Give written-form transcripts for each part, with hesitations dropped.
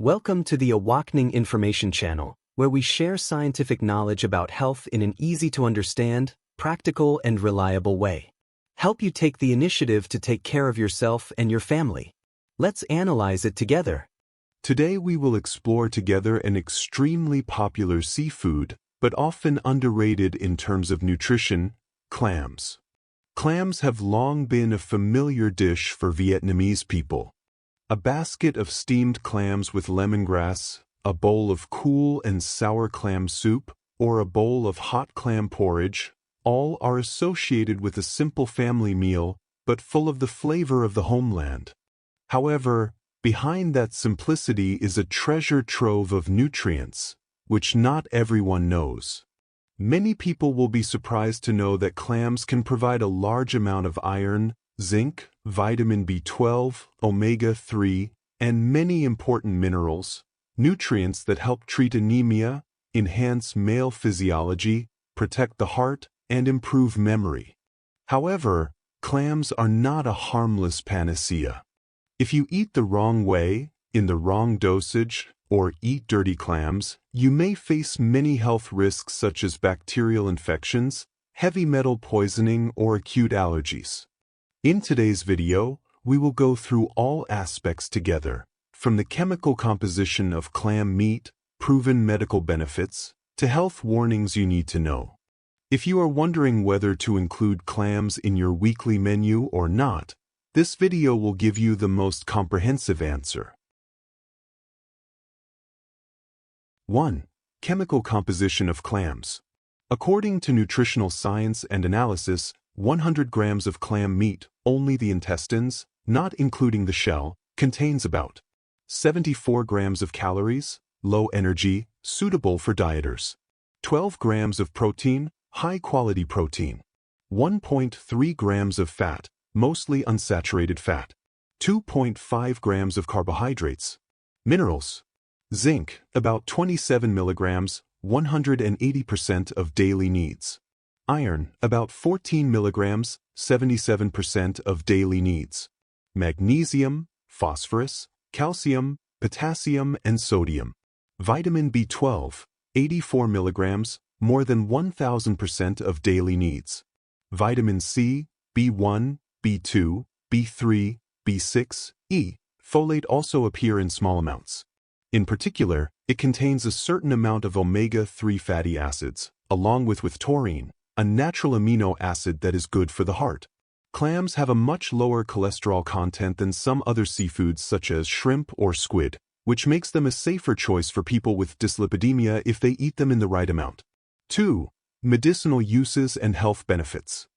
Welcome to the Awakening Information Channel, where we share scientific knowledge about health in an easy-to-understand, practical, and reliable way. Help you take the initiative to take care of yourself and your family. Let's analyze it together. Today we will explore together an extremely popular seafood, but often underrated in terms of nutrition, clams. Clams have long been a familiar dish for Vietnamese people. A basket of steamed clams with lemongrass, a bowl of cool and sour clam soup, or a bowl of hot clam porridge, all are associated with a simple family meal, but full of the flavor of the homeland. However, behind that simplicity is a treasure trove of nutrients, which not everyone knows. Many people will be surprised to know that clams can provide a large amount of iron, zinc, vitamin B12, omega-3, and many important minerals, nutrients that help treat anemia, enhance male physiology, protect the heart, and improve memory. However, clams are not a harmless panacea. If you eat the wrong way, in the wrong dosage, or eat dirty clams, you may face many health risks such as bacterial infections, heavy metal poisoning, or acute allergies. In today's video, we will go through all aspects together, from the chemical composition of clam meat, proven medical benefits, to health warnings you need to know. If you are wondering whether to include clams in your weekly menu or not, this video will give you the most comprehensive answer. 1. Chemical composition of clams. According to nutritional science and analysis, 100 grams of clam meat, only the intestines, not including the shell, contains about 74 grams of calories, low energy, suitable for dieters. 12 grams of protein, high-quality protein. 1.3 grams of fat, mostly unsaturated fat. 2.5 grams of carbohydrates. Minerals. Zinc, about 27 milligrams, 180% of daily needs. Iron, about 14 milligrams, 77% of daily needs. Magnesium, phosphorus, calcium, potassium, and sodium. Vitamin B12, 84 milligrams, more than 1,000% of daily needs. Vitamin C, B1, B2, B3, B6, E. Folate also appear in small amounts. In particular, it contains a certain amount of omega-3 fatty acids, along with taurine, a natural amino acid that is good for the heart. Clams have a much lower cholesterol content than some other seafoods such as shrimp or squid, which makes them a safer choice for people with dyslipidemia if they eat them in the right amount. 2. Medicinal uses and health benefits.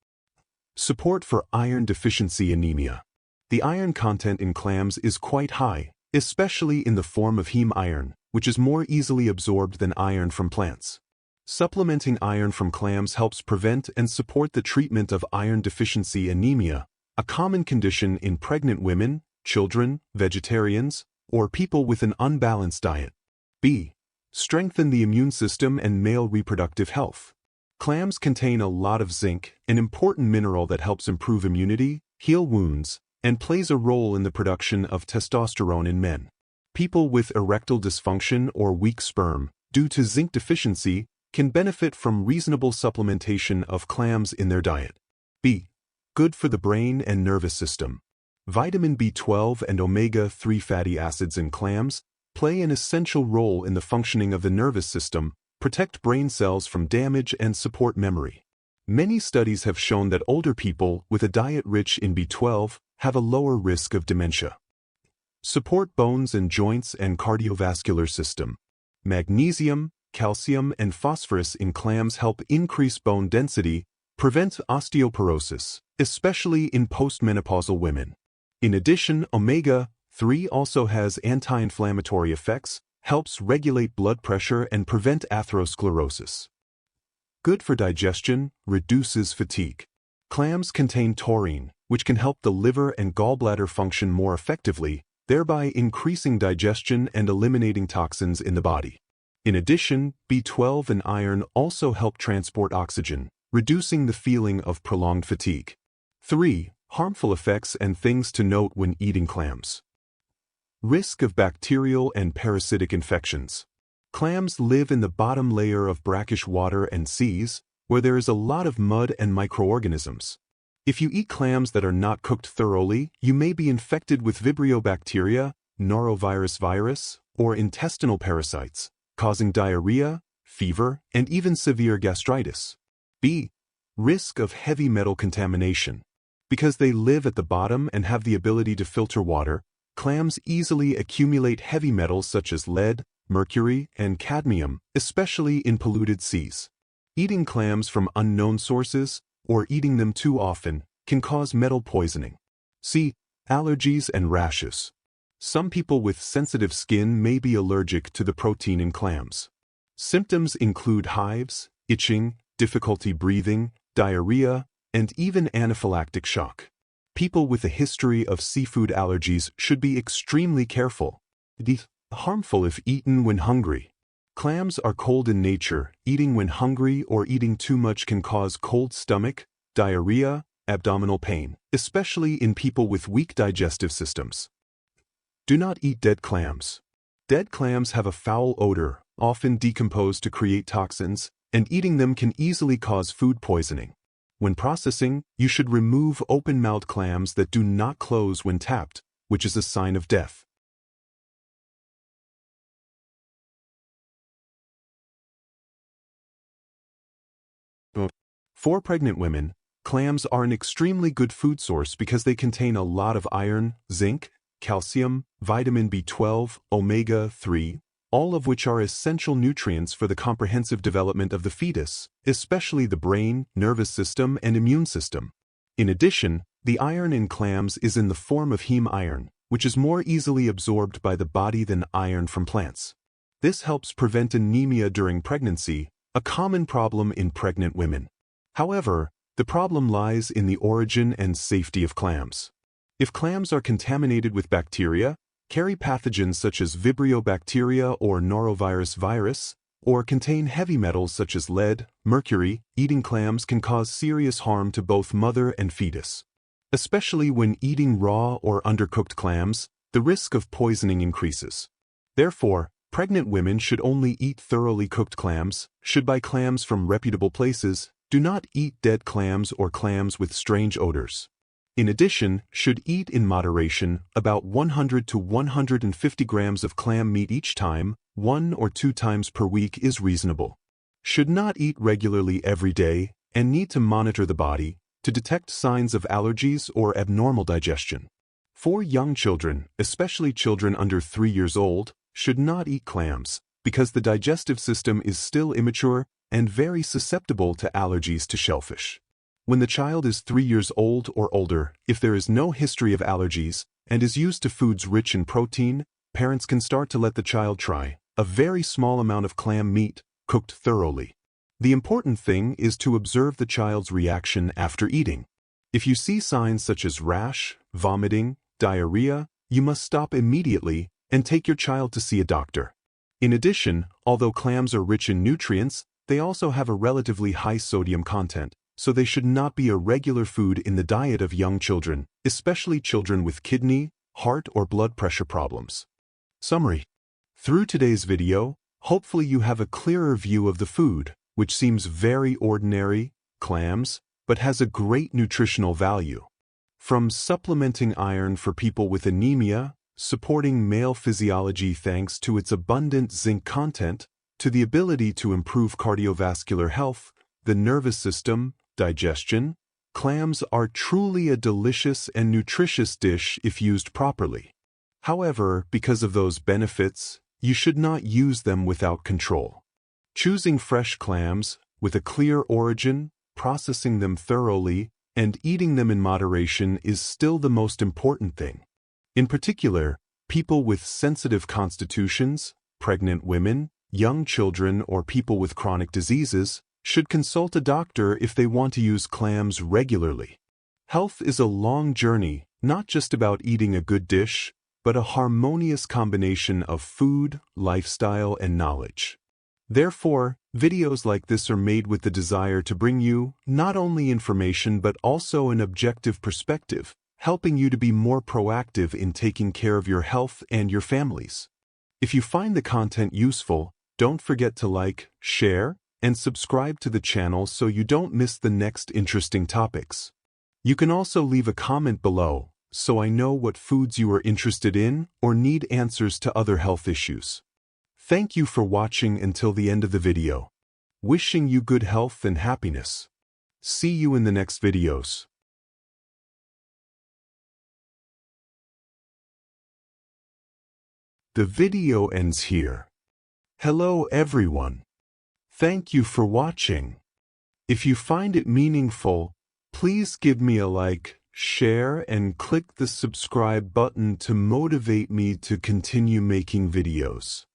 Support for iron deficiency anemia. The iron content in clams is quite high, especially in the form of heme iron, which is more easily absorbed than iron from plants. Supplementing iron from clams helps prevent and support the treatment of iron deficiency anemia, a common condition in pregnant women, children, vegetarians, or people with an unbalanced diet. B. Strengthen the immune system and male reproductive health. Clams contain a lot of zinc, an important mineral that helps improve immunity, heal wounds, and plays a role in the production of testosterone in men. People with erectile dysfunction or weak sperm, due to zinc deficiency, can benefit from reasonable supplementation of clams in their diet. B. Good for the brain and nervous system. Vitamin B12 and omega-3 fatty acids in clams play an essential role in the functioning of the nervous system, protect brain cells from damage, and support memory. Many studies have shown that older people with a diet rich in B12 have a lower risk of dementia. Support bones and joints and cardiovascular system. Magnesium, calcium, and phosphorus in clams help increase bone density, prevent osteoporosis, especially in postmenopausal women. In addition, omega-3 also has anti-inflammatory effects, helps regulate blood pressure, and prevent atherosclerosis. Good for digestion, reduces fatigue. Clams contain taurine, which can help the liver and gallbladder function more effectively, thereby increasing digestion and eliminating toxins in the body. In addition, B12 and iron also help transport oxygen, reducing the feeling of prolonged fatigue. 3. Harmful effects and things to note when eating clams. Risk of bacterial and parasitic infections. Clams live in the bottom layer of brackish water and seas, where there is a lot of mud and microorganisms. If you eat clams that are not cooked thoroughly, you may be infected with Vibrio bacteria, norovirus virus, or intestinal parasites, causing diarrhea, fever, and even severe gastritis. B. Risk of heavy metal contamination. Because they live at the bottom and have the ability to filter water, clams easily accumulate heavy metals such as lead, mercury, and cadmium, especially in polluted seas. Eating clams from unknown sources, or eating them too often, can cause metal poisoning. C. Allergies and rashes. Some people with sensitive skin may be allergic to the protein in clams. Symptoms include hives, itching, difficulty breathing, diarrhea, and even anaphylactic shock. People with a history of seafood allergies should be extremely careful. Harmful if eaten when hungry. Clams are cold in nature. Eating when hungry or eating too much can cause cold stomach, diarrhea, abdominal pain, especially in people with weak digestive systems. Do not eat dead clams. Dead clams have a foul odor, often decomposed to create toxins, and eating them can easily cause food poisoning. When processing, you should remove open-mouthed clams that do not close when tapped, which is a sign of death. For pregnant women, clams are an extremely good food source because they contain a lot of iron, zinc, calcium, vitamin B12, omega-3, all of which are essential nutrients for the comprehensive development of the fetus, especially the brain, nervous system, and immune system. In addition, the iron in clams is in the form of heme iron, which is more easily absorbed by the body than iron from plants. This helps prevent anemia during pregnancy, a common problem in pregnant women. However, the problem lies in the origin and safety of clams. If clams are contaminated with bacteria, carry pathogens such as Vibrio bacteria or norovirus virus, or contain heavy metals such as lead, mercury, eating clams can cause serious harm to both mother and fetus. Especially when eating raw or undercooked clams, the risk of poisoning increases. Therefore, pregnant women should only eat thoroughly cooked clams, should buy clams from reputable places, do not eat dead clams or clams with strange odors. In addition, should eat in moderation, about 100 to 150 grams of clam meat each time, 1 or 2 times per week is reasonable. Should not eat regularly every day, and need to monitor the body to detect signs of allergies or abnormal digestion. For young children, especially children under 3 years old, should not eat clams, because the digestive system is still immature and very susceptible to allergies to shellfish. When the child is 3 years old or older, if there is no history of allergies and is used to foods rich in protein, parents can start to let the child try a very small amount of clam meat, cooked thoroughly. The important thing is to observe the child's reaction after eating. If you see signs such as rash, vomiting, diarrhea, you must stop immediately and take your child to see a doctor. In addition, although clams are rich in nutrients, they also have a relatively high sodium content, so they should not be a regular food in the diet of young children, especially children with kidney, heart, or blood pressure problems. Summary. Through today's video, hopefully you have a clearer view of the food, which seems very ordinary, clams, but has a great nutritional value. From supplementing iron for people with anemia, supporting male physiology thanks to its abundant zinc content, to the ability to improve cardiovascular health, the nervous system, digestion, clams are truly a delicious and nutritious dish if used properly. However, because of those benefits, you should not use them without control. Choosing fresh clams, with a clear origin, processing them thoroughly, and eating them in moderation is still the most important thing. In particular, people with sensitive constitutions, pregnant women, young children, or people with chronic diseases should consult a doctor if they want to use clams regularly. Health is a long journey, not just about eating a good dish, but a harmonious combination of food, lifestyle, and knowledge. Therefore, videos like this are made with the desire to bring you not only information but also an objective perspective, helping you to be more proactive in taking care of your health and your families. If you find the content useful, don't forget to like, share, and subscribe to the channel so you don't miss the next interesting topics. You can also leave a comment below, so I know what foods you are interested in or need answers to other health issues. Thank you for watching until the end of the video. Wishing you good health and happiness. See you in the next videos. The video ends here. Hello everyone. Thank you for watching. If you find it meaningful, please give me a like, share, and click the subscribe button to motivate me to continue making videos.